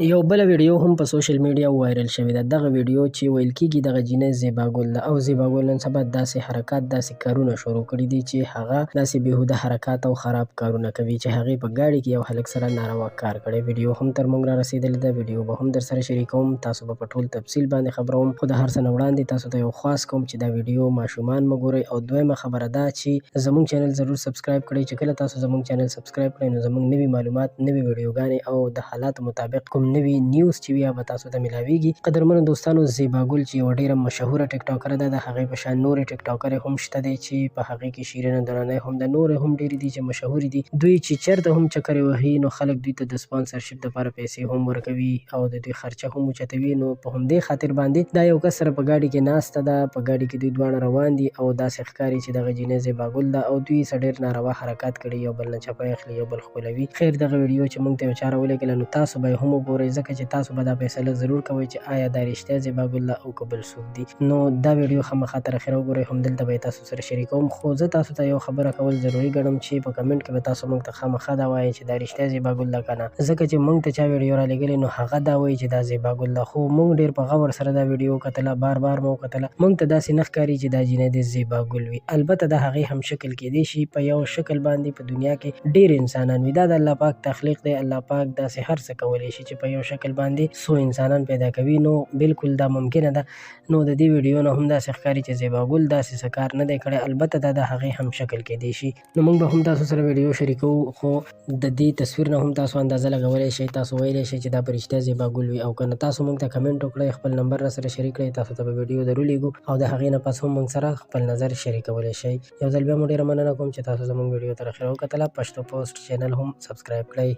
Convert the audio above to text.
یو بله ویډیو هم په سوشل میډیا وایرل شوې ده. دغه ویډیو چې ویل کېږي دغه جینۍ زیبا ګل ده او زیبا ګل نن سبا داسې حرکات داسې کارونه شروع کړي دي چې هغه داسې بېهوده حرکات او خراب کارونه کوي چې هغې په ګاډي کې یو هلک سره ناروا کار کړی. ویډیو هم تر موږ را رسېدلې ده، ویډیو به هم در سره شریکوم، تاسو به په ټول تفصیل باندې خبروم. خو د هر څه نه وړاندې تاسو ته یو خواست کوم چې دا ویډیو ماشومان مه ګورئ او دویمه خبره دا چې زموږ چینل ضرور سبسکرایب کړئ. چې کله تاسو زموږ چینل سبسکرایب کړئ نو زموږ نوي معلومات، نوي ویډیوګانې او د حالاتو مطابق کوم نوي نیوز چې وي هغه تاسو ته ملاویږي. قدرمنو دوستانو، زیبا ګل چې یوه ډېره مشهوره ټیک ټاکره ده، د هغې په شان نورې ټیک ټاکرې هم شته دی چې په هغې کې شیرینه درانۍ هم ده، نورې هم ډېرې دي چې مشهورې دي. دوی چې چېرته هم چکرې وهي نو خلک دوی ته د سپانسرشپ دپاره پیسې هم ورکوي او د دوی خرچه هم اوچتوي. نو په همدې خاطر باندې دا یو کس سره په ګاډي کې ناسته ده، په ګاډي کې دوی دواړه روان دي او داسې ښکاري چې دغه جینۍ زیبا ګل ده او دوی څه ډېر ناروا حرکات کړي، یو بل نه چپه اخلي، یو بل ښکلوي. خیر دغه ویډیو چې موږ ته یو چا راولېږله نو تاسو به یې هم وګورئ، ځکه چې تاسو به دا فیصله ضرور کوئ چې آیا دا رښتیا زیبا ګل ده او که بل څوک دي. نو دا ویډیو خامخا تر اخره وګورئ، همدلته به یې تاسو سره شریکوم. خو زه تاسو ته یو خبره کول ضروري ګڼم چې په کمنټ کې به تاسو موږ ته خامخا دا وایئ چې دا رښتیا زیبا ګل ده که نه، ځکه چې موږ ته چا ویډیو رالیږلې نو هغه دا وایي چې دا زیبا ګل ده، خو موږ ډېر په غور سره دا ویډیو وکتله، بار بار مو وکتله، موږ ته داسې نه ښکاري چې دا جینۍ د زیبا ګل وي. البته د هغې هم شکل کیدی شي په یو شکل باندې په دنیا کې ډېر انسانان وي، دا د الله پاک تخلیق دی، الله پاک داسې هر څه کولی شي چې په یو شکل باندې څو انسانان پیدا کوي، نو بالکل دا ممکنه ده. نو د دې ویډیو نه هم داسې ښکاري چې زیبا ګل داسې څه کار نه دی کړی، البته دا د هغې هم شکل کیدی شي. نو موږ به هم تاسو سره ویډیو شریکوو، خو د دې تصویر نه هم تاسو اندازه لګولی شئ، تاسو ویلی شئ چې دا په رښتیا زیبا ګل وي او که نه. تاسو موږ ته کمنټ وکړئ، خپل نمبر را سره شریک کړئ، تاسو ته به ویډیو درولیږو او د هغې نه پس هم موږ سره خپل نظر شریکولی شئ. یو ځل بیا مو ډېره مننه کوم چې تاسو زموږ ویډیو تر اخره وکتله. پښتو پوسټ چینل هم سبسکرایب کړئ.